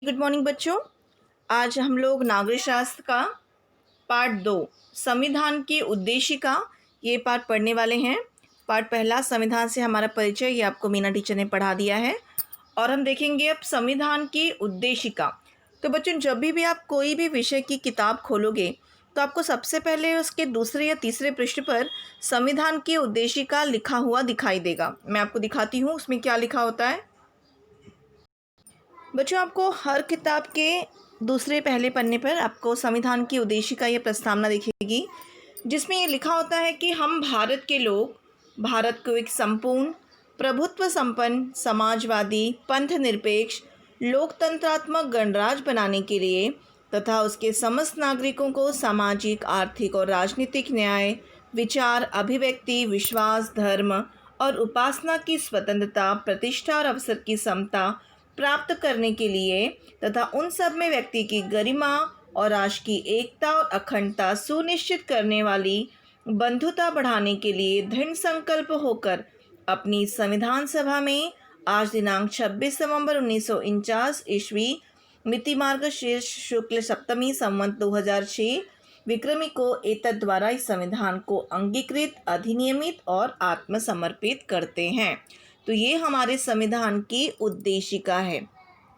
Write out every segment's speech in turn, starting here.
Good morning बच्चों। आज हम लोग नागरिक शास्त्र का पार्ट 2 संविधान की उद्देशिका ये पार्ट पढ़ने वाले हैं। पार्ट पहला संविधान से हमारा परिचय ये आपको मीना टीचर ने पढ़ा दिया है और हम देखेंगे अब संविधान की उद्देशिका। तो बच्चों जब भी आप कोई भी विषय की किताब खोलोगे तो आपको सबसे पहले उसके दूसरे या तीसरे पृष्ठ पर संविधान की उद्देशिका लिखा हुआ दिखाई देगा। मैं आपको दिखाती हूँ उसमें क्या लिखा होता है। बच्चों आपको हर किताब के दूसरे पहले पन्ने पर आपको संविधान की उद्देशिका या प्रस्तावना दिखेगी, जिसमें ये लिखा होता है कि हम भारत के लोग भारत को एक संपूर्ण प्रभुत्व संपन्न समाजवादी पंथ निरपेक्ष लोकतंत्रात्मक गणराज्य बनाने के लिए तथा उसके समस्त नागरिकों को सामाजिक आर्थिक और राजनीतिक न्याय विचार अभिव्यक्ति विश्वास धर्म और उपासना की स्वतंत्रता प्रतिष्ठा और अवसर की समता प्राप्त करने के लिए तथा उन सब में व्यक्ति की गरिमा और राष्ट्र की एकता और अखंडता सुनिश्चित करने वाली बंधुता बढ़ाने के लिए दृढ़ संकल्प होकर अपनी संविधान सभा में आज दिनांक 26 नवंबर 1949 ईस्वी मिति मार्गशीर्ष शुक्ल सप्तमी संवत 2006 विक्रमी को एतद द्वारा इस संविधान को अंगीकृत अधिनियमित और आत्मसमर्पित करते हैं। तो ये हमारे संविधान की उद्देशिका है।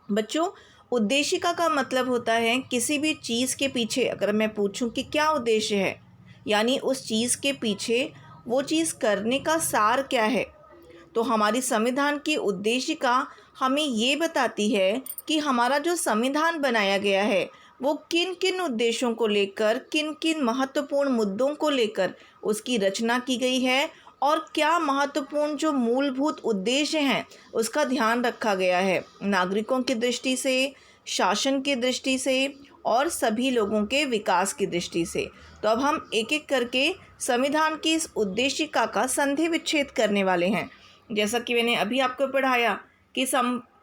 बच्चों उद्देशिका का मतलब होता है किसी भी चीज़ के पीछे अगर मैं पूछूं कि क्या उद्देश्य है, यानी उस चीज़ के पीछे वो चीज़ करने का सार क्या है। तो हमारी संविधान की उद्देशिका हमें ये बताती है कि हमारा जो संविधान बनाया गया है वो किन किन उद्देश्यों को लेकर किन किन महत्वपूर्ण मुद्दों को लेकर उसकी रचना की गई है और क्या महत्वपूर्ण जो मूलभूत उद्देश्य हैं उसका ध्यान रखा गया है नागरिकों की दृष्टि से, शासन की दृष्टि से और सभी लोगों के विकास की दृष्टि से। तो अब हम एक एक करके संविधान की इस उद्देशिका का संधि विच्छेद करने वाले हैं। जैसा कि मैंने अभी आपको पढ़ाया कि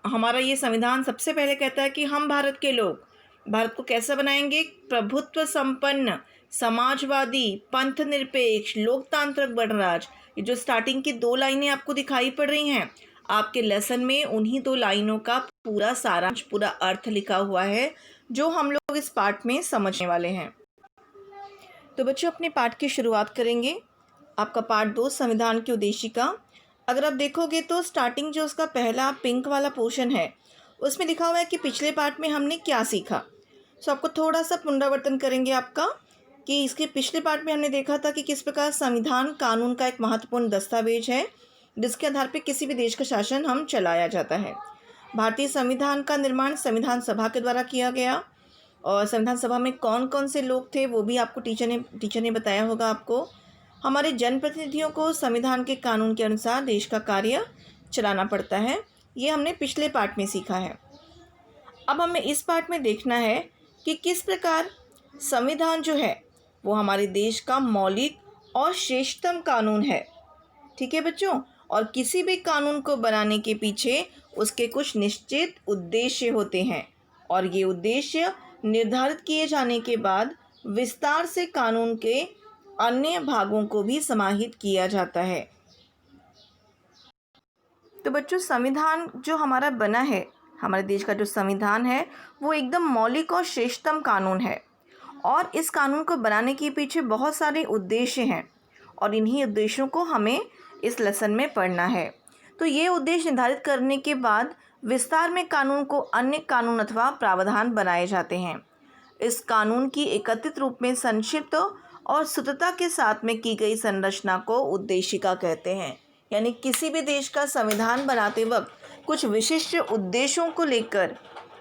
हमारा ये संविधान सबसे पहले कहता है कि हम भारत के लोग भारत को कैसा बनाएंगे, प्रभुत्व संपन्न समाजवादी पंथ निरपेक्ष लोकतांत्रिक गणराज्य। ये जो स्टार्टिंग की 2 लाइनें आपको दिखाई पड़ रही हैं आपके लेसन में, उन्हीं 2 लाइनों का पूरा सारांश पूरा अर्थ लिखा हुआ है जो हम लोग इस पाठ में समझने वाले हैं। तो बच्चों अपने पाठ की शुरुआत करेंगे। आपका पाठ 2 संविधान की उद्देशिका। अगर आप देखोगे तो स्टार्टिंग जो उसका पहला पिंक वाला पोर्शन है उसमें लिखा हुआ है कि पिछले पाठ में हमने क्या सीखा। सो आपको थोड़ा सा पुनरावर्तन करेंगे आपका कि इसके पिछले पार्ट में हमने देखा था कि किस प्रकार संविधान कानून का एक महत्वपूर्ण दस्तावेज है जिसके आधार पर किसी भी देश का शासन हम चलाया जाता है। भारतीय संविधान का निर्माण संविधान सभा के द्वारा किया गया और संविधान सभा में कौन कौन से लोग थे वो भी आपको टीचर ने बताया होगा। आपको हमारे जनप्रतिनिधियों को संविधान के कानून के अनुसार देश का कार्य चलाना पड़ता है। ये हमने पिछले पार्ट में सीखा है। अब हमें इस पार्ट में देखना है कि किस प्रकार संविधान जो है वो हमारे देश का मौलिक और श्रेष्ठतम कानून है। ठीक है बच्चों, और किसी भी कानून को बनाने के पीछे उसके कुछ निश्चित उद्देश्य होते हैं और ये उद्देश्य निर्धारित किए जाने के बाद विस्तार से कानून के अन्य भागों को भी समाहित किया जाता है। तो बच्चों संविधान जो हमारा बना है, हमारे देश का जो संविधान है वो एकदम मौलिक और श्रेष्ठतम कानून है और इस कानून को बनाने के पीछे बहुत सारे उद्देश्य हैं और इन्हीं उद्देश्यों को हमें इस लेसन में पढ़ना है। तो ये उद्देश्य निर्धारित करने के बाद विस्तार में कानून को अन्य कानून अथवा प्रावधान बनाए जाते हैं। इस कानून की एकत्रित रूप में संक्षिप्त और सुतता के साथ में की गई संरचना को उद्देशिका कहते हैं। यानी किसी भी देश का संविधान बनाते वक्त कुछ विशिष्ट उद्देश्यों को लेकर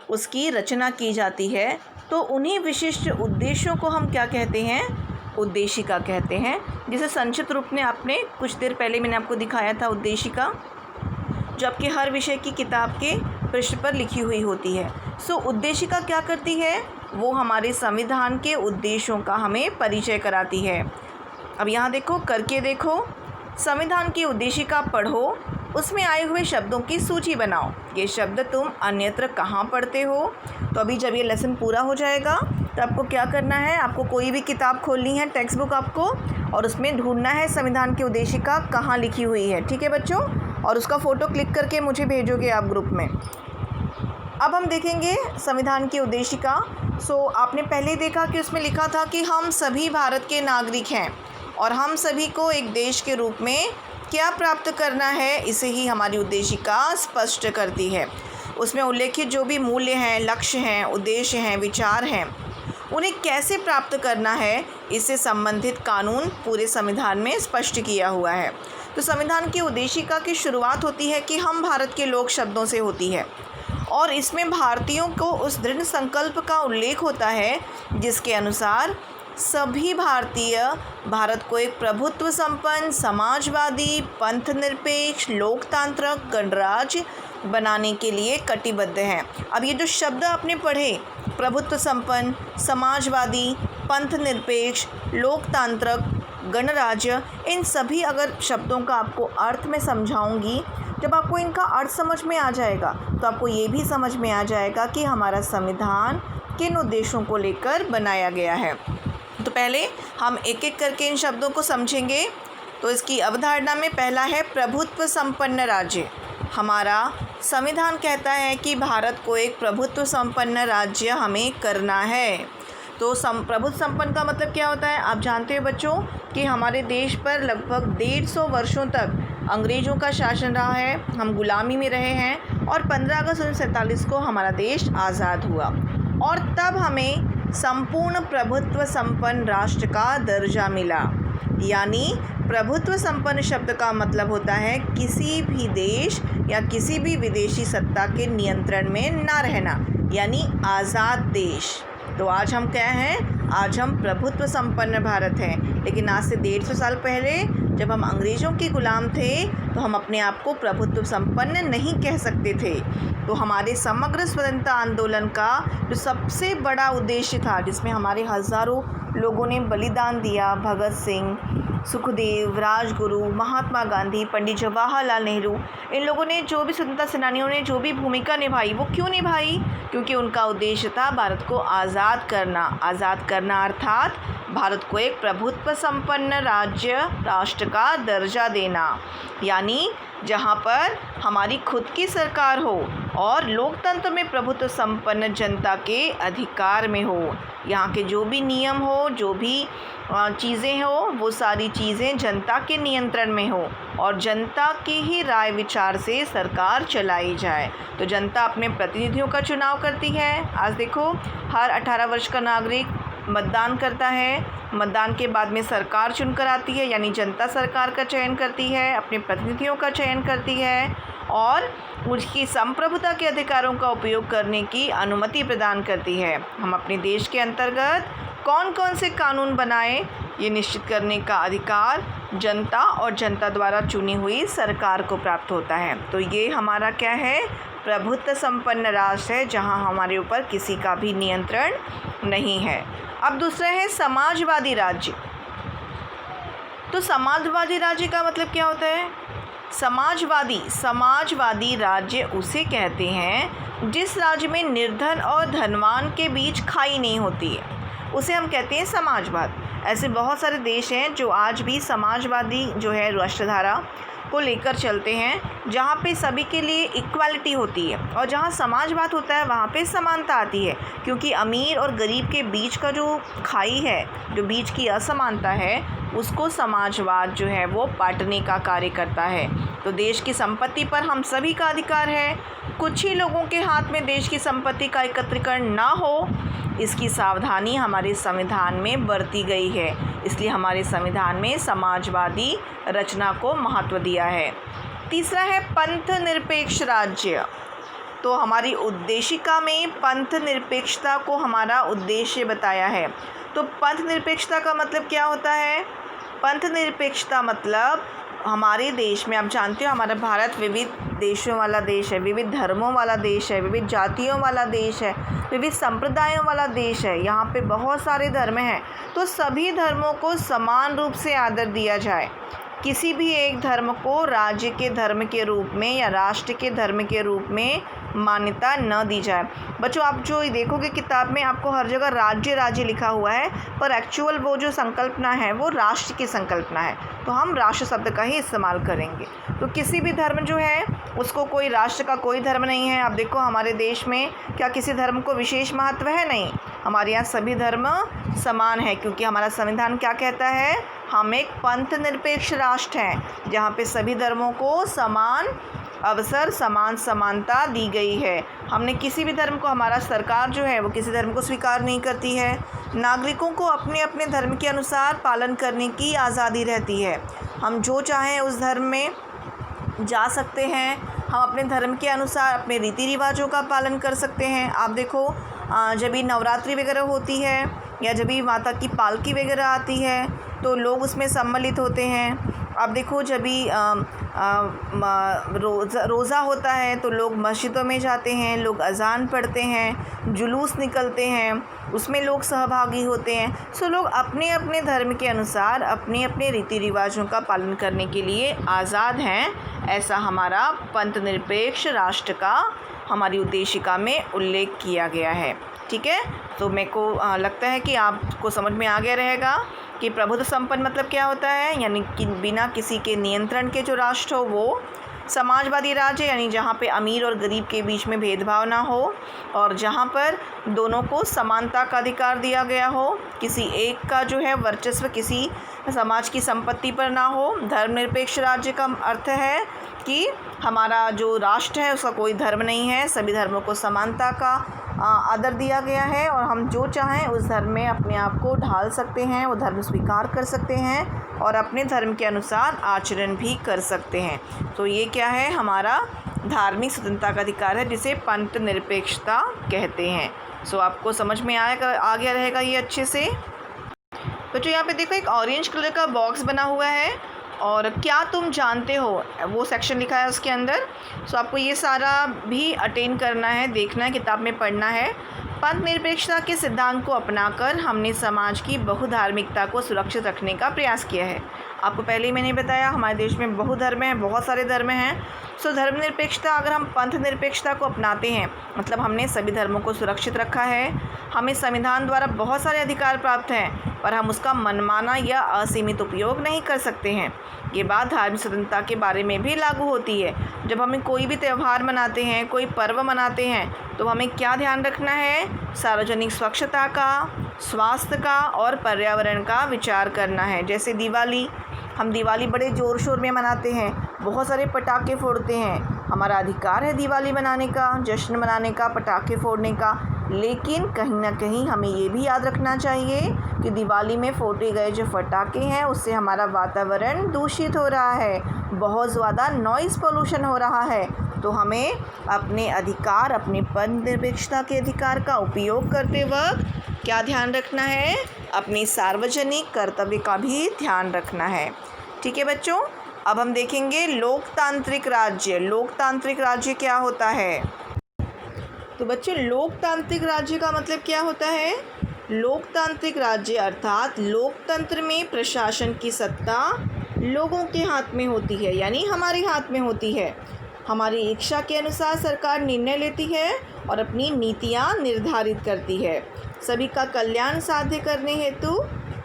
उसकी रचना की जाती है, तो उन्हीं विशिष्ट उद्देश्यों को हम क्या कहते हैं, उद्देशिका कहते हैं। जिसे संक्षिप्त रूप में आपने कुछ देर पहले मैंने आपको दिखाया था उद्देशिका, जो आपके हर विषय की किताब के पृष्ठ पर लिखी हुई होती है। सो उद्देशिका क्या करती है, वो हमारे संविधान के उद्देश्यों का हमें परिचय कराती है। अब यहाँ देखो, करके देखो, संविधान की उद्देशिका पढ़ो, उसमें आए हुए शब्दों की सूची बनाओ। ये शब्द तुम अन्यत्र कहाँ पढ़ते हो। तो अभी जब ये लेसन पूरा हो जाएगा तो आपको क्या करना है, आपको कोई भी किताब खोलनी है टेक्स्ट बुक आपको, और उसमें ढूंढना है संविधान की उद्देशिका कहाँ लिखी हुई है। ठीक है बच्चों, और उसका फ़ोटो क्लिक करके मुझे भेजोगे आप ग्रुप में। अब हम देखेंगे संविधान की उद्देशिका। आपने पहले देखा कि उसमें लिखा था कि हम सभी भारत के नागरिक हैं और हम सभी को एक देश के रूप में क्या प्राप्त करना है, इसे ही हमारी उद्देशिका स्पष्ट करती है। उसमें उल्लेखित जो भी मूल्य हैं, लक्ष्य हैं, उद्देश्य हैं, विचार हैं, उन्हें कैसे प्राप्त करना है, इससे संबंधित कानून पूरे संविधान में स्पष्ट किया हुआ है। तो संविधान की उद्देशिका की शुरुआत होती है कि हम भारत के लोग शब्दों से होती है और इसमें भारतीयों को उस दृढ़ संकल्प का उल्लेख होता है जिसके अनुसार सभी भारतीय भारत को एक प्रभुत्व संपन्न, समाजवादी, पंथनिरपेक्ष, लोकतांत्रिक गणराज्य बनाने के लिए कटिबद्ध हैं। अब ये जो शब्द आपने पढ़े, प्रभुत्व संपन्न, समाजवादी, पंथनिरपेक्ष, लोकतांत्रिक गणराज्य, इन सभी अगर शब्दों का आपको अर्थ में समझाऊंगी, जब आपको इनका अर्थ समझ में आ जाएगा तो आपको ये भी समझ में आ जाएगा कि हमारा संविधान किन उद्देश्यों को लेकर बनाया गया है। तो पहले हम एक एक करके इन शब्दों को समझेंगे। तो इसकी अवधारणा में पहला है प्रभुत्व संपन्न राज्य। हमारा संविधान कहता है कि भारत को एक प्रभुत्व संपन्न राज्य हमें करना है। तो प्रभुत्व संपन्न का मतलब क्या होता है? आप जानते हो बच्चों कि हमारे देश पर लगभग 150 वर्षों तक अंग्रेज़ों का शासन रहा है, हम गुलामी में रहे हैं और 15 अगस्त 1947 को हमारा देश आज़ाद हुआ और तब हमें संपूर्ण प्रभुत्व संपन्न राष्ट्र का दर्जा मिला। यानी प्रभुत्व संपन्न शब्द का मतलब होता है किसी भी देश या किसी भी विदेशी सत्ता के नियंत्रण में ना रहना, यानी आज़ाद देश। तो आज हम क्या हैं? आज हम प्रभुत्व संपन्न भारत हैं। लेकिन आज से 150 साल पहले जब हम अंग्रेज़ों के गुलाम थे तो हम अपने आप को प्रभुत्व संपन्न नहीं कह सकते थे। तो हमारे समग्र स्वतंत्रता आंदोलन का जो सबसे बड़ा उद्देश्य था, जिसमें हमारे हज़ारों लोगों ने बलिदान दिया, भगत सिंह, सुखदेव, राजगुरु, महात्मा गांधी, पंडित जवाहरलाल नेहरू, इन लोगों ने जो भी स्वतंत्रता सेनानियों ने जो भी भूमिका निभाई, वो क्यों निभाई? क्योंकि उनका उद्देश्य था भारत को आज़ाद करना। आज़ाद करना अर्थात भारत को एक प्रभुत्व संपन्न राष्ट्र का दर्जा देना, यानी जहाँ पर हमारी खुद की सरकार हो और लोकतंत्र में प्रभुत्व संपन्न जनता के अधिकार में हो। यहाँ के जो भी नियम हो, जो भी चीज़ें हो, वो सारी चीज़ें जनता के नियंत्रण में हो और जनता की ही राय विचार से सरकार चलाई जाए। तो जनता अपने प्रतिनिधियों का चुनाव करती है। आज देखो, हर 18 वर्ष का नागरिक मतदान करता है। मतदान के बाद में सरकार चुनकर आती है, यानी जनता सरकार का चयन करती है, अपने प्रतिनिधियों का चयन करती है और उसकी संप्रभुता के अधिकारों का उपयोग करने की अनुमति प्रदान करती है। हम अपने देश के अंतर्गत कौन कौन से कानून बनाएं, ये निश्चित करने का अधिकार जनता और जनता द्वारा चुनी हुई सरकार को प्राप्त होता है। तो ये हमारा क्या है? प्रभुत्व संपन्न राष्ट्र है, जहाँ हमारे ऊपर किसी का भी नियंत्रण नहीं है। अब दूसरा है समाजवादी राज्य। तो समाजवादी राज्य का मतलब क्या होता है? समाजवादी राज्य उसे कहते हैं जिस राज्य में निर्धन और धनवान के बीच खाई नहीं होती है, उसे हम कहते हैं समाजवाद। ऐसे बहुत सारे देश हैं जो आज भी समाजवादी जो है राष्ट्रधारा को लेकर चलते हैं, जहाँ पे सभी के लिए इक्वालिटी होती है और जहाँ समाजवाद होता है वहाँ पे समानता आती है। क्योंकि अमीर और गरीब के बीच का जो खाई है, जो बीच की असमानता है, उसको समाजवाद जो है वो पाटने का कार्य करता है। तो देश की संपत्ति पर हम सभी का अधिकार है। कुछ ही लोगों के हाथ में देश की संपत्ति का एकत्रीकरण ना हो, इसकी सावधानी हमारे संविधान में बरती गई है। इसलिए हमारे संविधान में समाजवादी रचना को महत्व दिया है। तीसरा है पंथ निरपेक्ष राज्य। तो हमारी उद्देशिका में पंथ निरपेक्षता को हमारा उद्देश्य बताया है। तो पंथ निरपेक्षता का मतलब क्या होता है? पंथ निरपेक्षता मतलब हमारे देश में, आप जानते हो हमारा भारत विविध देशों वाला देश है, विविध धर्मों वाला देश है, विविध जातियों वाला देश है, विविध संप्रदायों वाला देश है। यहाँ पे बहुत सारे धर्म हैं, तो सभी धर्मों को समान रूप से आदर दिया जाए। किसी भी एक धर्म को राज्य के धर्म के रूप में या राष्ट्र के धर्म के रूप में मान्यता न दी जाए। बच्चों आप जो देखोगे किताब में आपको हर जगह राज्य राज्य लिखा हुआ है, पर एक्चुअल वो जो संकल्पना है वो राष्ट्र की संकल्पना है, तो हम राष्ट्र शब्द का ही इस्तेमाल करेंगे। तो किसी भी धर्म जो है उसको कोई राष्ट्र का कोई धर्म नहीं है। अब देखो हमारे देश में क्या किसी धर्म को विशेष महत्व है? नहीं, हमारे यहाँ सभी धर्म समान है, क्योंकि हमारा संविधान क्या कहता है? हम एक पंथ निरपेक्ष राष्ट्र हैं जहाँ पे सभी धर्मों को समान अवसर, समान समानता दी गई है। हमने किसी भी धर्म को, हमारा सरकार जो है वो किसी धर्म को स्वीकार नहीं करती है। नागरिकों को अपने अपने धर्म के अनुसार पालन करने की आज़ादी रहती है। हम जो चाहें उस धर्म में जा सकते हैं। हम अपने धर्म के अनुसार अपने रीति रिवाजों का पालन कर सकते हैं। आप देखो जब भी नवरात्रि वगैरह होती है या जब भी माता की पालकी वगैरह आती है तो लोग उसमें सम्मिलित होते हैं। अब देखो जब भी रोज़ा होता है तो लोग मस्जिदों में जाते हैं, लोग अज़ान पढ़ते हैं, जुलूस निकलते हैं, उसमें लोग सहभागी होते हैं। सो लोग अपने अपने धर्म के अनुसार अपने अपने रीति रिवाजों का पालन करने के लिए आज़ाद हैं। ऐसा हमारा पंथ निरपेक्ष राष्ट्र का हमारी उद्देशिका में उल्लेख किया गया है। ठीक है, तो मेरे को लगता है कि आपको समझ में आ गया रहेगा कि प्रभुत्व संपन्न मतलब क्या होता है, यानी कि बिना किसी के नियंत्रण के जो राष्ट्र हो वो समाजवादी राज्य, यानी जहाँ पे अमीर और गरीब के बीच में भेदभाव ना हो और जहाँ पर दोनों को समानता का अधिकार दिया गया हो, किसी एक का जो है वर्चस्व किसी समाज की संपत्ति पर ना हो। धर्मनिरपेक्ष राज्य का अर्थ है कि हमारा जो राष्ट्र है उसका कोई धर्म नहीं है, सभी धर्मों को समानता का आदर दिया गया है और हम जो चाहें उस धर्म में अपने आप को ढाल सकते हैं, वो धर्म स्वीकार कर सकते हैं और अपने धर्म के अनुसार आचरण भी कर सकते हैं। तो ये क्या है? हमारा धार्मिक स्वतंत्रता का अधिकार है, जिसे पंथ निरपेक्षता कहते हैं। सो आपको समझ में आ गया रहेगा ये अच्छे से। तो जो यहाँ पे देखो एक ऑरेंज कलर का बॉक्स बना हुआ है और क्या तुम जानते हो वो सेक्शन लिखा है उसके अंदर। सो आपको ये सारा भी अटेंड करना है, देखना है, किताब में पढ़ना है। पंथ निरपेक्षता के सिद्धांत को अपनाकर हमने समाज की बहुधार्मिकता को सुरक्षित रखने का प्रयास किया है। आपको पहले ही मैंने बताया हमारे देश में बहुधर्म हैं, बहुत सारे धर्म हैं। सो धर्मनिरपेक्षता, अगर हम पंथ निरपेक्षता को अपनाते हैं मतलब हमने सभी धर्मों को सुरक्षित रखा है। हमें संविधान द्वारा बहुत सारे अधिकार प्राप्त हैं, पर हम उसका मनमाना या असीमित उपयोग नहीं कर सकते हैं। ये बात धार्मिक स्वतंत्रता के बारे में भी लागू होती है। जब हमें कोई भी त्यौहार मनाते हैं, कोई पर्व मनाते हैं, तो हमें क्या ध्यान रखना है? सार्वजनिक स्वच्छता का, स्वास्थ्य का और पर्यावरण का विचार करना है। जैसे दिवाली, हम दिवाली बड़े ज़ोर शोर में मनाते हैं, बहुत सारे पटाखे फोड़ते हैं, हमारा अधिकार है दिवाली मनाने का, जश्न मनाने का, पटाखे फोड़ने का। लेकिन कहीं ना कहीं हमें ये भी याद रखना चाहिए कि दिवाली में फोड़े गए जो पटाखे हैं उससे हमारा वातावरण दूषित हो रहा है, बहुत ज़्यादा नॉइज़ पोल्यूशन हो रहा है। तो हमें अपने अधिकार, अपने पंथ निरपेक्षता के अधिकार का उपयोग करते वक्त क्या ध्यान रखना है? अपनी सार्वजनिक कर्तव्य का भी ध्यान रखना है। ठीक है बच्चों, अब हम देखेंगे लोकतांत्रिक राज्य। लोकतांत्रिक राज्य क्या होता है? तो बच्चों लोकतांत्रिक राज्य का मतलब क्या होता है? लोकतांत्रिक राज्य अर्थात लोकतंत्र में प्रशासन की सत्ता लोगों के हाथ में होती है, यानी हमारे हाथ में होती है। हमारी इच्छा के अनुसार सरकार निर्णय लेती है और अपनी नीतियाँ निर्धारित करती है। सभी का कल्याण साध्य करने हेतु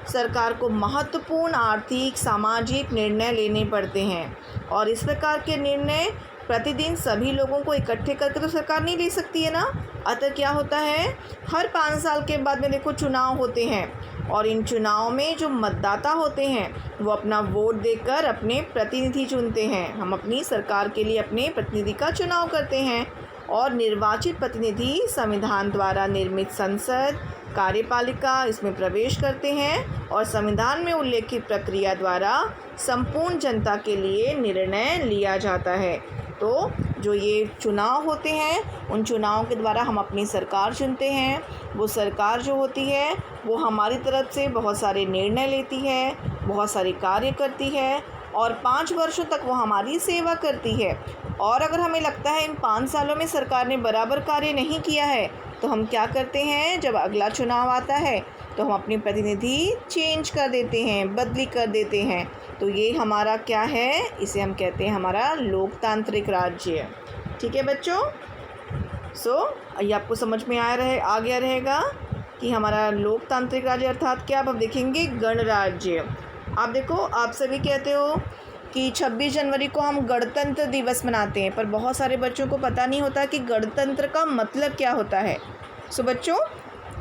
सरकार को महत्वपूर्ण आर्थिक, सामाजिक निर्णय लेने पड़ते हैं और इस प्रकार के निर्णय प्रतिदिन सभी लोगों को इकट्ठे करके तो सरकार नहीं ले सकती है ना। अतः क्या होता है, हर 5 साल के बाद में देखो चुनाव होते हैं और इन चुनाव में जो मतदाता होते हैं वो अपना वोट देकर अपने प्रतिनिधि चुनते हैं। हम अपनी सरकार के लिए अपने प्रतिनिधि का चुनाव करते हैं और निर्वाचित प्रतिनिधि संविधान द्वारा निर्मित संसद, कार्यपालिका इसमें प्रवेश करते हैं और संविधान में उल्लेखित प्रक्रिया द्वारा संपूर्ण जनता के लिए निर्णय लिया जाता है। तो जो ये चुनाव होते हैं उन चुनावों के द्वारा हम अपनी सरकार चुनते हैं। वो सरकार जो होती है वो हमारी तरफ से बहुत सारे निर्णय लेती है, बहुत सारे कार्य करती है और 5 वर्षों तक वो हमारी सेवा करती है। और अगर हमें लगता है इन 5 सालों में सरकार ने बराबर कार्य नहीं किया है तो हम क्या करते हैं, जब अगला चुनाव आता है तो हम अपने प्रतिनिधि चेंज कर देते हैं, बदली कर देते हैं। तो ये हमारा क्या है, इसे हम कहते हैं हमारा लोकतांत्रिक राज्य। ठीक है बच्चों। ये आपको समझ में आ गया रहेगा कि हमारा लोकतांत्रिक राज्य अर्थात क्या। अब देखेंगे गणराज्य। आप देखो, आप सभी कहते हो कि 26 जनवरी को हम गणतंत्र दिवस मनाते हैं, पर बहुत सारे बच्चों को पता नहीं होता कि गणतंत्र का मतलब क्या होता है। बच्चों,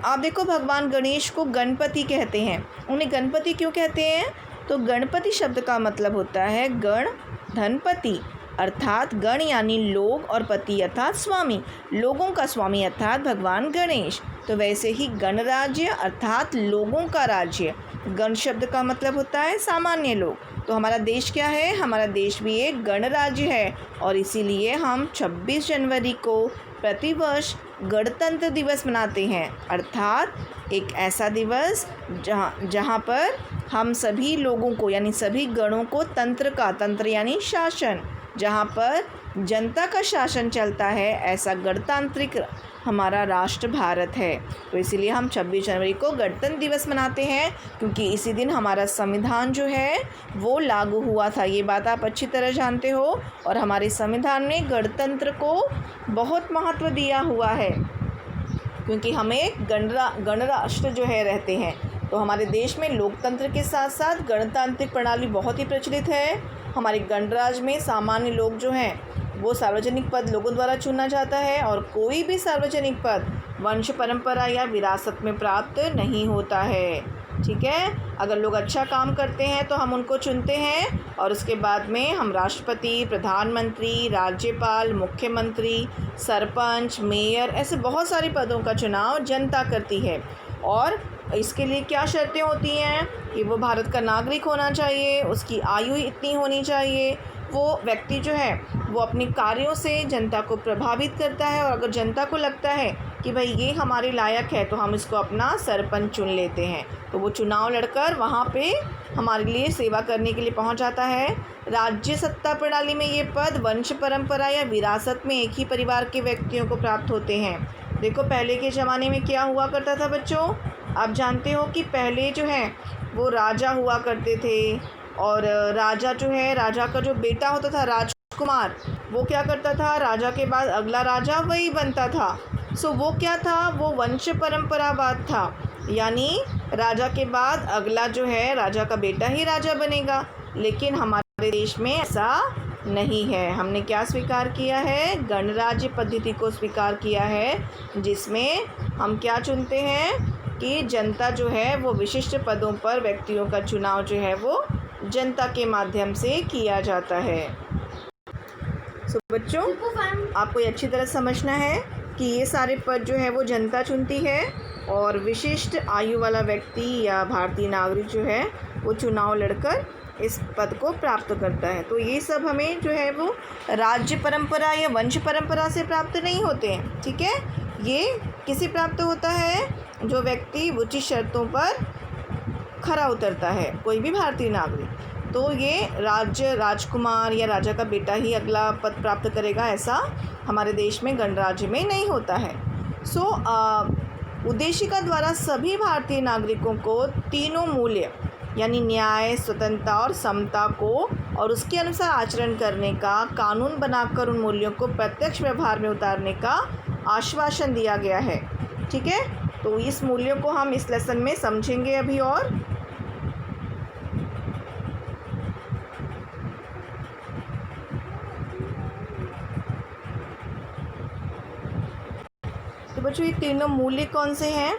आप देखो, भगवान गणेश को गणपति कहते हैं। उन्हें गणपति क्यों कहते हैं? तो गणपति शब्द का मतलब होता है गण धनपति, अर्थात गण यानी लोग और पति अर्थात स्वामी, लोगों का स्वामी अर्थात भगवान गणेश। तो वैसे ही गणराज्य अर्थात लोगों का राज्य। गण शब्द का मतलब होता है सामान्य लोग। तो हमारा देश क्या है? हमारा देश भी एक गणराज्य है और इसीलिए हम 26 जनवरी को प्रतिवर्ष गणतंत्र दिवस मनाते हैं, अर्थात एक ऐसा दिवस जहाँ पर हम सभी लोगों को यानी सभी गणों को तंत्र यानी शासन, जहाँ पर जनता का शासन चलता है, ऐसा गणतांत्रिक हमारा राष्ट्र भारत है। तो इसीलिए हम 26 जनवरी को गणतंत्र दिवस मनाते हैं, क्योंकि इसी दिन हमारा संविधान जो है वो लागू हुआ था। ये बात आप अच्छी तरह जानते हो। और हमारे संविधान में गणतंत्र को बहुत महत्व दिया हुआ है, क्योंकि हम एक गणराष्ट्र जो है रहते हैं। तो हमारे देश में लोकतंत्र के साथ साथ गणतांत्रिक प्रणाली बहुत ही प्रचलित है। हमारे गणराज्य में सामान्य लोग जो हैं वो सार्वजनिक पद लोगों द्वारा चुना जाता है और कोई भी सार्वजनिक पद वंश परंपरा या विरासत में प्राप्त नहीं होता है। ठीक है, अगर लोग अच्छा काम करते हैं तो हम उनको चुनते हैं और उसके बाद में हम राष्ट्रपति, प्रधानमंत्री, राज्यपाल, मुख्यमंत्री, सरपंच, मेयर, ऐसे बहुत सारे पदों का चुनाव जनता करती है। और इसके लिए क्या शर्तें होती हैं कि वो भारत का नागरिक होना चाहिए, उसकी आयु इतनी होनी चाहिए, वो व्यक्ति जो है वो अपने कार्यों से जनता को प्रभावित करता है और अगर जनता को लगता है कि भाई ये हमारे लायक है तो हम इसको अपना सरपंच चुन लेते हैं। तो वो चुनाव लड़कर वहाँ पे हमारे लिए सेवा करने के लिए पहुँच जाता है। राज्य सत्ता प्रणाली में ये पद वंश परंपरा या विरासत में एक ही परिवार के व्यक्तियों को प्राप्त होते हैं। देखो, पहले के ज़माने में क्या हुआ करता था बच्चों? आप जानते हो कि पहले जो है वो राजा हुआ करते थे और राजा जो है, राजा का जो बेटा होता था राजकुमार, वो क्या करता था, राजा के बाद अगला राजा वही बनता था। वो क्या था, वो वंश परंपरावाद था, यानी राजा के बाद अगला जो है राजा का बेटा ही राजा बनेगा। लेकिन हमारे देश में ऐसा नहीं है। हमने क्या स्वीकार किया है? गणराज्य पद्धति को स्वीकार किया है, जिसमें हम क्या चुनते हैं कि जनता जो है वो विशिष्ट पदों पर व्यक्तियों का चुनाव जो है वो जनता के माध्यम से किया जाता है। बच्चों, आपको ये अच्छी तरह समझना है कि ये सारे पद जो है वो जनता चुनती है और विशिष्ट आयु वाला व्यक्ति या भारतीय नागरिक जो है वो चुनाव लड़कर इस पद को प्राप्त करता है। तो ये सब हमें जो है वो राज्य परंपरा या वंश परंपरा से प्राप्त नहीं होते हैं। ठीक है, ये किसे प्राप्त होता है? जो व्यक्ति उचित शर्तों पर खरा उतरता है, कोई भी भारतीय नागरिक। तो ये राजकुमार या राजा का बेटा ही अगला पद प्राप्त करेगा, ऐसा हमारे देश में गणराज्य में नहीं होता है। उद्देशिका द्वारा सभी भारतीय नागरिकों को तीनों मूल्य यानी न्याय, स्वतंत्रता और समता को और उसके अनुसार आचरण करने का कानून बनाकर उन मूल्यों को प्रत्यक्ष व्यवहार में उतारने का आश्वासन दिया गया है। ठीक है, तो इस मूल्यों को हम इस लेसन में समझेंगे अभी। और तो बच्चों, ये तीनों मूल्य कौन से हैं?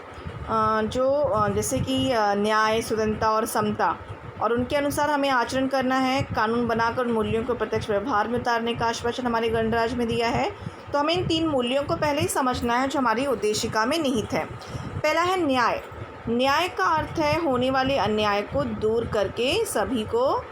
जो जैसे कि न्याय, स्वतंत्रता और समता, और उनके अनुसार हमें आचरण करना है, कानून बनाकर मूल्यों को प्रत्यक्ष व्यवहार में उतारने का आश्वासन हमारे गणराज्य में दिया है। तो हमें इन तीन मूल्यों को पहले ही समझना है जो हमारी उद्देशिका में निहित है। पहला है न्याय। न्याय का अर्थ है होने वाले अन्याय को दूर करके सभी को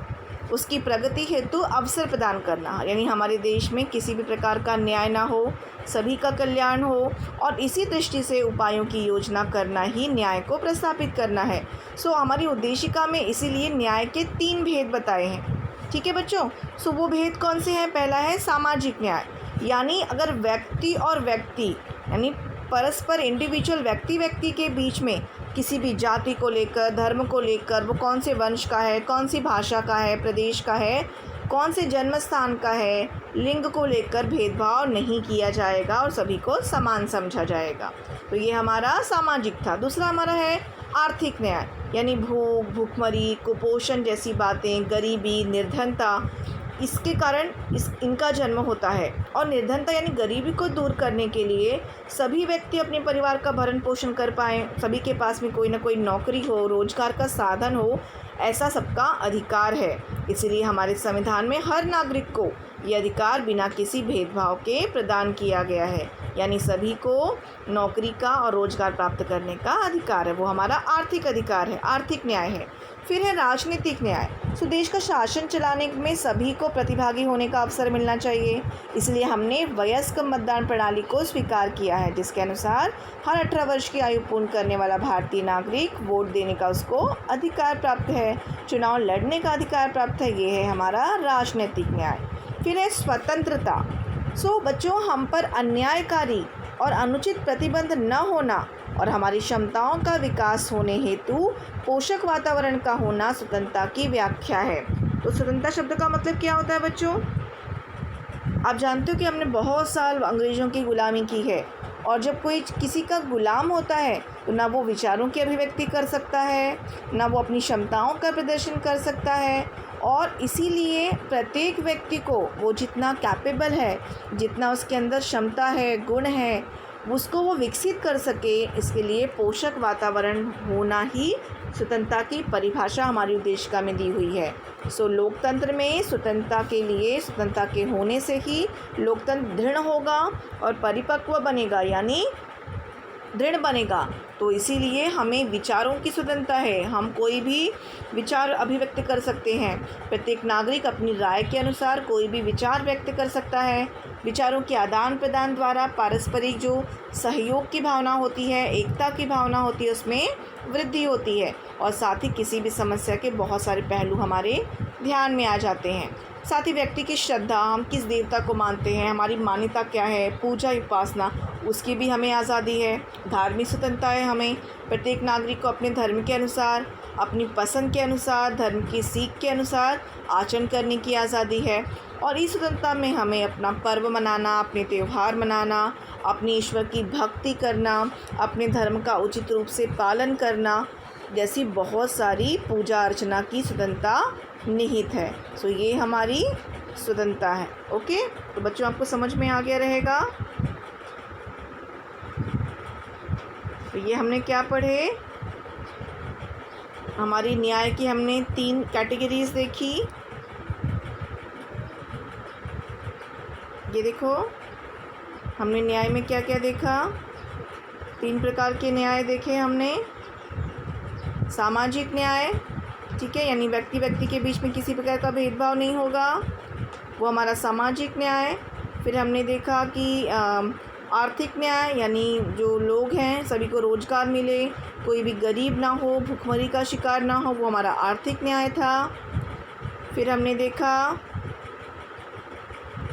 उसकी प्रगति हेतु अवसर प्रदान करना, यानी हमारे देश में किसी भी प्रकार का अन्याय ना हो, सभी का कल्याण हो और इसी दृष्टि से उपायों की योजना करना ही न्याय को प्रस्थापित करना है। हमारी उद्देशिका में इसीलिए न्याय के 3 भेद बताए हैं। ठीक है बच्चों, वो भेद कौन से हैं? पहला है सामाजिक न्याय, यानी अगर व्यक्ति और व्यक्ति यानी परस्पर इंडिविजुअल व्यक्ति के बीच में किसी भी जाति को लेकर, धर्म को लेकर, वो कौन से वंश का है, कौन सी भाषा का है, प्रदेश का है, कौन से जन्म स्थान का है, लिंग को लेकर भेदभाव नहीं किया जाएगा और सभी को समान समझा जाएगा। तो ये हमारा सामाजिक था। दूसरा हमारा है आर्थिक न्याय, यानी भूख, भूखमरी, कुपोषण जैसी बातें, गरीबी, निर्धनता, इसके कारण इनका जन्म होता है। और निर्धनता यानी गरीबी को दूर करने के लिए सभी व्यक्ति अपने परिवार का भरण पोषण कर पाएँ, सभी के पास में कोई ना कोई नौकरी हो, रोजगार का साधन हो, ऐसा सबका अधिकार है। इसलिए हमारे संविधान में हर नागरिक को ये अधिकार बिना किसी भेदभाव के प्रदान किया गया है, यानी सभी को नौकरी का और रोजगार प्राप्त करने का अधिकार है। वो हमारा आर्थिक अधिकार है, आर्थिक न्याय है। फिर है राजनीतिक न्याय। देश का शासन चलाने में सभी को प्रतिभागी होने का अवसर मिलना चाहिए, इसलिए हमने वयस्क मतदान प्रणाली को स्वीकार किया है, जिसके अनुसार हर 18 वर्ष की आयु पूर्ण करने वाला भारतीय नागरिक वोट देने का उसको अधिकार प्राप्त है, चुनाव लड़ने का अधिकार प्राप्त है। ये है हमारा राजनीतिक न्याय। फिर है स्वतंत्रता। बच्चों, हम पर अन्यायकारी और अनुचित प्रतिबंध न होना और हमारी क्षमताओं का विकास होने हेतु पोषक वातावरण का होना स्वतंत्रता की व्याख्या है। तो स्वतंत्रता शब्द का मतलब क्या होता है बच्चों? आप जानते हो कि हमने बहुत साल अंग्रेज़ों की गुलामी की है, और जब कोई किसी का गुलाम होता है तो ना वो विचारों की अभिव्यक्ति कर सकता है, ना वो अपनी क्षमताओं का प्रदर्शन कर सकता है। और इसीलिए प्रत्येक व्यक्ति को वो जितना कैपेबल है, जितना उसके अंदर क्षमता है, गुण है, उसको वो विकसित कर सके, इसके लिए पोषक वातावरण होना ही स्वतंत्रता की परिभाषा हमारी उद्देशिका में दी हुई है। लोकतंत्र में स्वतंत्रता के लिए, स्वतंत्रता के होने से ही लोकतंत्र दृढ़ होगा और परिपक्व बनेगा, यानी दृढ़ बनेगा। तो इसीलिए हमें विचारों की स्वतंत्रता है, हम कोई भी विचार अभिव्यक्त कर सकते हैं। प्रत्येक नागरिक अपनी राय के अनुसार कोई भी विचार व्यक्त कर सकता है। विचारों के आदान प्रदान द्वारा पारस्परिक जो सहयोग की भावना होती है, एकता की भावना होती है, उसमें वृद्धि होती है। और साथ ही किसी भी समस्या के बहुत सारे पहलू हमारे ध्यान में आ जाते हैं। साथ ही व्यक्ति की श्रद्धा, हम किस देवता को मानते हैं, हमारी मान्यता क्या है, पूजा उपासना, उसकी भी हमें आज़ादी है। धार्मिक स्वतंत्रता है, हमें प्रत्येक नागरिक को अपने धर्म के अनुसार, अपनी पसंद के अनुसार, धर्म की सीख के अनुसार आचरण करने की आज़ादी है। और इस स्वतंत्रता में हमें अपना पर्व मनाना, अपने त्यौहार मनाना, अपने ईश्वर की भक्ति करना, अपने धर्म का उचित रूप से पालन करना जैसी बहुत सारी पूजा अर्चना की स्वतंत्रता निहित है। ये हमारी स्वतंत्रता है। ओके, तो बच्चों आपको समझ में आ गया रहेगा। तो ये हमने क्या पढ़े, हमारी न्याय की हमने 3 कैटेगरीज देखी। ये देखो, हमने न्याय में क्या क्या देखा, 3 प्रकार के न्याय देखे हमने। सामाजिक न्याय, ठीक है, यानी व्यक्ति व्यक्ति के बीच में किसी प्रकार का भेदभाव नहीं होगा, वो हमारा सामाजिक न्याय। फिर हमने देखा कि आर्थिक न्याय, यानी जो लोग हैं सभी को रोज़गार मिले, कोई भी गरीब ना हो, भूखमरी का शिकार ना हो, वो हमारा आर्थिक न्याय था। फिर हमने देखा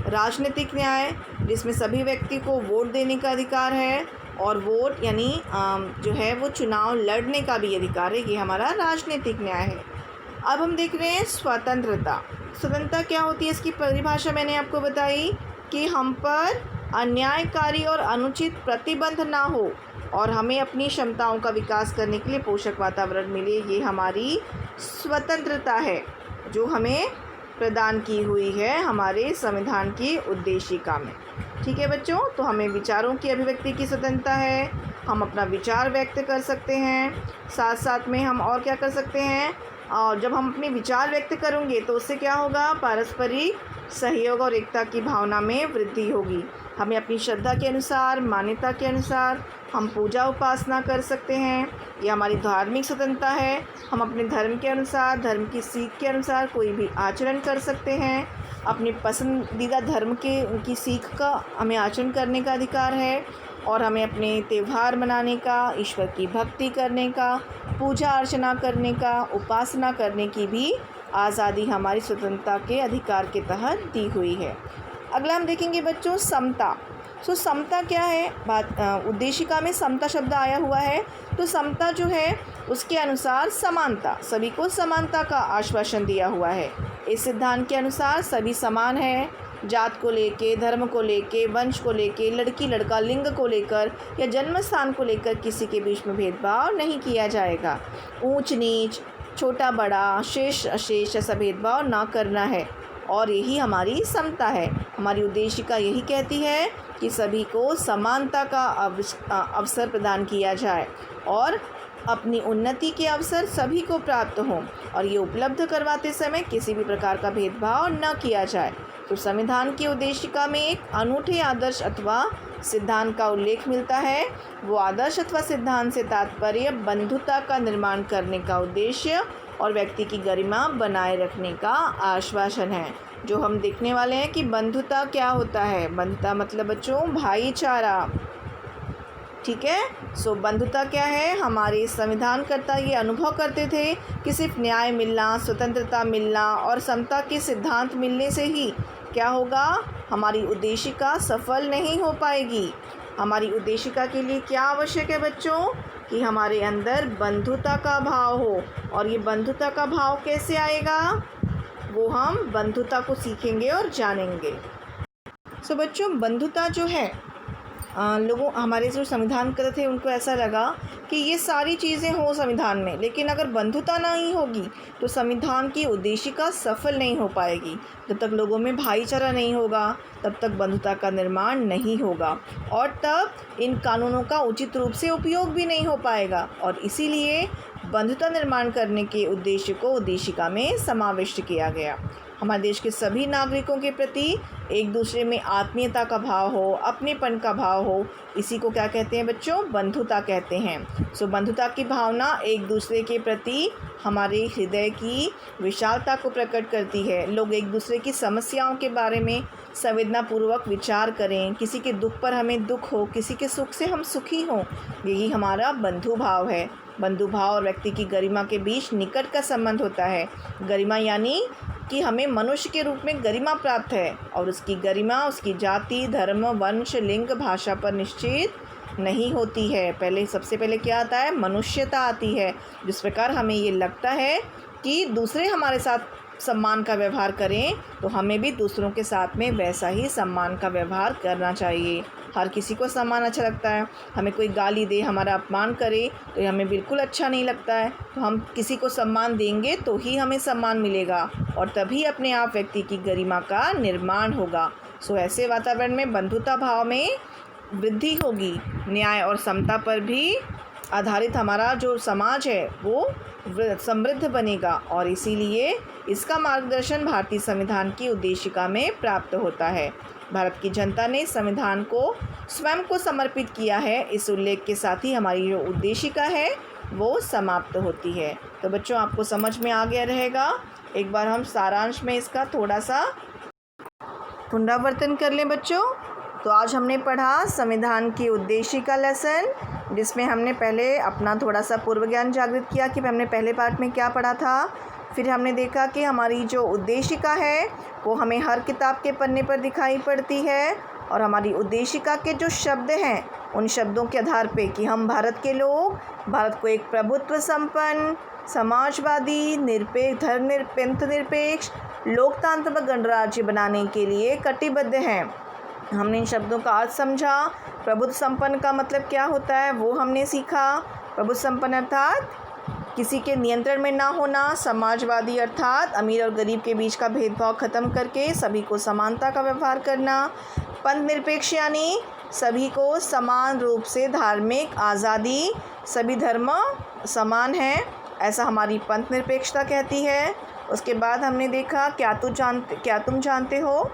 राजनीतिक न्याय, जिसमें सभी व्यक्ति को वोट देने का अधिकार है, और वोट यानी जो है वो चुनाव लड़ने का भी अधिकार है, ये हमारा राजनीतिक न्याय है। अब हम देख रहे हैं स्वतंत्रता। स्वतंत्रता क्या होती है, इसकी परिभाषा मैंने आपको बताई कि हम पर अन्यायकारी और अनुचित प्रतिबंध ना हो और हमें अपनी क्षमताओं का विकास करने के लिए पोषक वातावरण मिले, ये हमारी स्वतंत्रता है जो हमें प्रदान की हुई है हमारे संविधान की उद्देशिका में। ठीक है बच्चों, तो हमें विचारों की अभिव्यक्ति की स्वतंत्रता है, हम अपना विचार व्यक्त कर सकते हैं, साथ साथ में हम और क्या कर सकते हैं, और जब हम अपने विचार व्यक्त करेंगे तो उससे क्या होगा, पारस्परिक सहयोग और एकता की भावना में वृद्धि होगी। हमें अपनी श्रद्धा के अनुसार, मान्यता के अनुसार हम पूजा उपासना कर सकते हैं, ये हमारी धार्मिक स्वतंत्रता है। हम अपने धर्म के अनुसार, धर्म की सीख के अनुसार कोई भी आचरण कर सकते हैं। अपने पसंदीदा धर्म की सीख का हमें आचरण करने का अधिकार है, और हमें अपने त्यौहार मनाने का, ईश्वर की भक्ति करने का, पूजा अर्चना करने का, उपासना करने की भी आज़ादी हमारी स्वतंत्रता के अधिकार के तहत दी हुई है। अगला हम देखेंगे बच्चों समता। समता क्या है, उद्देशिका में समता शब्द आया हुआ है, तो समता जो है उसके अनुसार समानता, सभी को समानता का आश्वासन दिया हुआ है। इस सिद्धांत के अनुसार सभी समान हैं, जात को लेके, धर्म को लेके, वंश को लेके, लड़की लड़का, लिंग को लेकर या जन्म स्थान को लेकर किसी के बीच में भेदभाव नहीं किया जाएगा। ऊंच नीच, छोटा बड़ा, शेष अशेष ऐसा भेदभाव ना करना है और यही हमारी समता है। हमारी उद्देशिका यही कहती है कि सभी को समानता का अवसर प्रदान किया जाए और अपनी उन्नति के अवसर सभी को प्राप्त हों और ये उपलब्ध करवाते समय किसी भी प्रकार का भेदभाव न किया जाए। तो संविधान की उद्देशिका में एक अनूठे आदर्श अथवा सिद्धांत का उल्लेख मिलता है। वो आदर्श अथवा सिद्धांत से तात्पर्य बंधुता का निर्माण करने का उद्देश्य और व्यक्ति की गरिमा बनाए रखने का आश्वासन है। जो हम देखने वाले हैं कि बंधुता क्या होता है। बंधुता मतलब बच्चों भाईचारा, ठीक है। सो बंधुता क्या है, हमारे संविधानकर्ता ये अनुभव करते थे कि सिर्फ न्याय मिलना, स्वतंत्रता मिलना और समता के सिद्धांत मिलने से ही क्या होगा, हमारी उद्देशिका सफल नहीं हो पाएगी। हमारी उद्देशिका के लिए क्या आवश्यक है बच्चों, कि हमारे अंदर बंधुता का भाव हो। और ये बंधुता का भाव कैसे आएगा, वो हम बंधुता को सीखेंगे और जानेंगे। सो बच्चों बंधुता जो है, लोगों हमारे जो संविधान करते थे उनको ऐसा लगा कि ये सारी चीज़ें हों संविधान में, लेकिन अगर बंधुता नहीं होगी तो संविधान की उद्देशिका सफल नहीं हो पाएगी। जब तक लोगों में भाईचारा नहीं होगा तब तक बंधुता का निर्माण नहीं होगा और तब इन कानूनों का उचित रूप से उपयोग भी नहीं हो पाएगा। और इसीलिए बंधुता निर्माण करने के उद्देश्य को उद्देशिका में समाविष्ट किया गया। हमारे देश के सभी नागरिकों के प्रति एक दूसरे में आत्मीयता का भाव हो, अपनेपन का भाव हो, इसी को क्या कहते हैं बच्चों, बंधुता कहते हैं। सो बंधुता की भावना एक दूसरे के प्रति हमारे हृदय की विशालता को प्रकट करती है। लोग एक दूसरे की समस्याओं के बारे में संवेदनापूर्वक विचार करें, किसी के दुख पर हमें दुख हो, किसी के सुख से हम सुखी हों, यही हमारा बंधु भाव है। बंधु भाव और व्यक्ति की गरिमा के बीच निकट का संबंध होता है। गरिमा यानी कि हमें मनुष्य के रूप में गरिमा प्राप्त है और उसकी गरिमा उसकी जाति, धर्म, वंश, लिंग, भाषा पर निश्चित नहीं होती है। सबसे पहले क्या आता है, मनुष्यता आती है। जिस प्रकार हमें ये लगता है कि दूसरे हमारे साथ सम्मान का व्यवहार करें तो हमें भी दूसरों के साथ में वैसा ही सम्मान का व्यवहार करना चाहिए। हर किसी को सम्मान अच्छा लगता है। हमें कोई गाली दे, हमारा अपमान करे तो ये हमें बिल्कुल अच्छा नहीं लगता है। तो हम किसी को सम्मान देंगे तो ही हमें सम्मान मिलेगा और तभी अपने आप व्यक्ति की गरिमा का निर्माण होगा। सो ऐसे वातावरण में बंधुता भाव में वृद्धि होगी। न्याय और समता पर भी आधारित हमारा जो समाज है वो समृद्ध बनेगा और इसीलिए इसका मार्गदर्शन भारतीय संविधान की उद्देशिका में प्राप्त होता है। भारत की जनता ने संविधान को स्वयं को समर्पित किया है। इस उल्लेख के साथ ही हमारी जो उद्देशिका है वो समाप्त होती है। तो बच्चों आपको समझ में आ गया रहेगा। एक बार हम सारांश में इसका थोड़ा सा पुनरावर्तन कर लें बच्चों। तो आज हमने पढ़ा संविधान की उद्देशिका लेसन, जिसमें हमने पहले अपना थोड़ा सा पूर्व ज्ञान जागृत किया कि हमने पहले पार्ट में क्या पढ़ा था। फिर हमने देखा कि हमारी जो उद्देशिका है वो हमें हर किताब के पन्ने पर दिखाई पड़ती है और हमारी उद्देशिका के जो शब्द हैं उन शब्दों के आधार पे कि हम भारत के लोग भारत को एक प्रभुत्व संपन्न, समाजवादी, निरपेक्ष, धर्मनिरपेक्ष, लोकतांत्रिक गणराज्य बनाने के लिए कटिबद्ध हैं। हमने इन शब्दों का अर्थ समझा। प्रभुत्व संपन्न का मतलब क्या होता है वो हमने सीखा। प्रभुत्व संपन्न अर्थात किसी के नियंत्रण में ना होना। समाजवादी अर्थात अमीर और गरीब के बीच का भेदभाव खत्म करके सभी को समानता का व्यवहार करना। पंथ निरपेक्ष यानी सभी को समान रूप से धार्मिक आज़ादी, सभी धर्म समान हैं, ऐसा हमारी पंथ निरपेक्षता कहती है। उसके बाद हमने देखा क्या तुम जानते हो,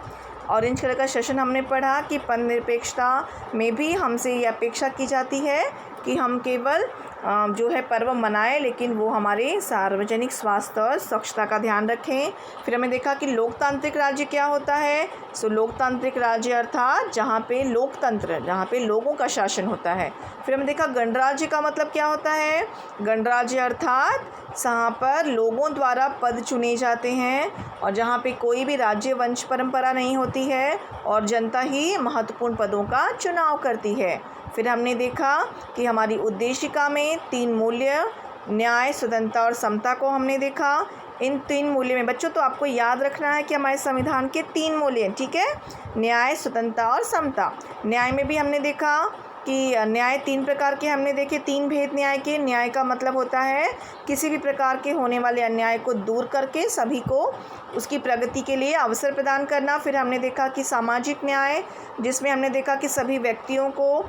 ऑरेंज कलर का सेशन हमने पढ़ा कि पंथ निरपेक्षता में भी हमसे ये अपेक्षा की जाती है कि हम केवल जो है पर्व मनाएं, लेकिन वो हमारे सार्वजनिक स्वास्थ्य और स्वच्छता का ध्यान रखें। फिर हमें देखा कि लोकतांत्रिक राज्य क्या होता है। सो लोकतांत्रिक राज्य अर्थात जहाँ पे लोकतंत्र, जहाँ पे लोगों का शासन होता है। फिर हमने देखा गणराज्य का मतलब क्या होता है। गणराज्य अर्थात जहाँ पर लोगों द्वारा पद चुने जाते हैं और जहाँ पे कोई भी राज्य वंश परंपरा नहीं होती है और जनता ही महत्वपूर्ण पदों का चुनाव करती है। फिर हमने देखा कि हमारी उद्देशिका में 3 मूल्य न्याय, स्वतंत्रता और समता को हमने देखा। इन 3 मूल्य में बच्चों, तो आपको याद रखना है कि हमारे संविधान के 3 मूल्य हैं, ठीक है। न्याय, स्वतंत्रता और समता। न्याय में भी हमने देखा कि न्याय 3 प्रकार के हमने देखे, 3 भेद न्याय के। न्याय का मतलब होता है किसी भी प्रकार के होने वाले अन्याय को दूर करके सभी को उसकी प्रगति के लिए अवसर प्रदान करना। फिर हमने देखा कि सामाजिक न्याय, जिसमें हमने देखा कि सभी व्यक्तियों को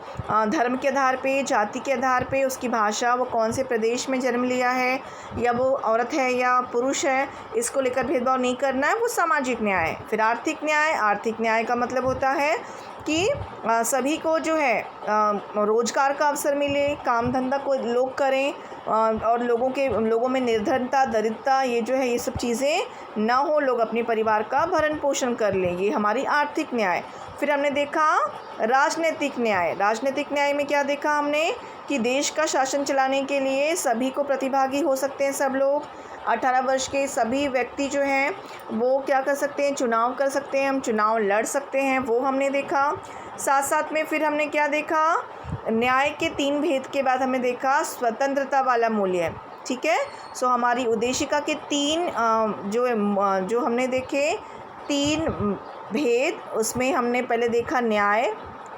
धर्म के आधार पे, जाति के आधार पे, उसकी भाषा, वो कौन से प्रदेश में जन्म लिया है, या वो औरत है या पुरुष है, इसको लेकर भेदभाव नहीं करना है, वो सामाजिक न्याय है। फिर आर्थिक न्याय। आर्थिक न्याय का मतलब होता है कि सभी को जो है रोज़गार का अवसर मिले, काम धंधा को लोग करें, और लोगों में निर्धनता, दरिद्रता, ये जो है ये सब चीज़ें ना हो, लोग अपने परिवार का भरण पोषण कर लें, ये हमारी आर्थिक न्याय। फिर हमने देखा राजनीतिक न्याय। राजनीतिक न्याय में क्या देखा हमने कि देश का शासन चलाने के लिए सभी को प्रतिभागी हो सकते हैं, सब लोग 18 वर्ष के सभी व्यक्ति जो हैं वो क्या कर सकते हैं, चुनाव कर सकते हैं, हम चुनाव लड़ सकते हैं, वो हमने देखा। साथ साथ में फिर हमने क्या देखा, न्याय के 3 भेद के बाद हमने देखा स्वतंत्रता वाला मूल्य, ठीक है। सो हमारी उद्देशिका के 3 जो हमने देखे 3 भेद, उसमें हमने पहले देखा न्याय,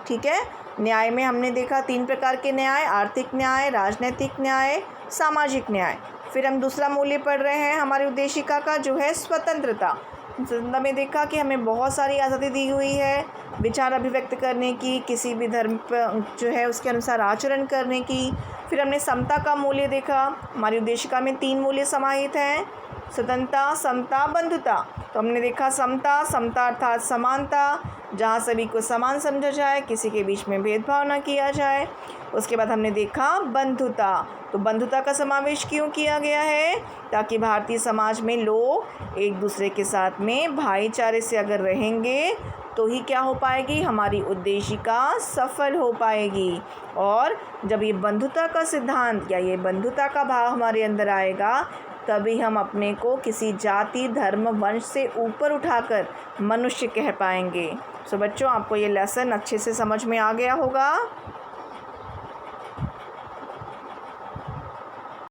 ठीक है। न्याय में हमने देखा 3 प्रकार के न्याय, आर्थिक न्याय, राजनीतिक न्याय, सामाजिक न्याय। फिर हम दूसरा मूल्य पढ़ रहे हैं हमारी उद्देशिका का, जो है स्वतंत्रता। स्वतंत्रता में देखा कि हमें बहुत सारी आज़ादी दी हुई है, विचार अभिव्यक्त करने की, किसी भी धर्म पर जो है उसके अनुसार आचरण करने की। फिर हमने समता का मूल्य देखा। हमारी उद्देशिका में 3 मूल्य समाहित हैं, स्वतंत्रता, समता, बंधुता। तो हमने देखा समता। समता अर्थात समानता, जहाँ सभी को समान समझा जाए, किसी के बीच में भेदभाव ना किया जाए। उसके बाद हमने देखा बंधुता। तो बंधुता का समावेश क्यों किया गया है, ताकि भारतीय समाज में लोग एक दूसरे के साथ में भाईचारे से अगर रहेंगे तो ही क्या हो पाएगी, हमारी उद्देशिका सफल हो पाएगी। और जब ये बंधुता का सिद्धांत या ये बंधुता का भाव हमारे अंदर आएगा, तभी हम अपने को किसी जाति, धर्म, वंश से ऊपर उठाकर मनुष्य कह पाएंगे। सो बच्चों, आपको ये लेसन अच्छे से समझ में आ गया होगा।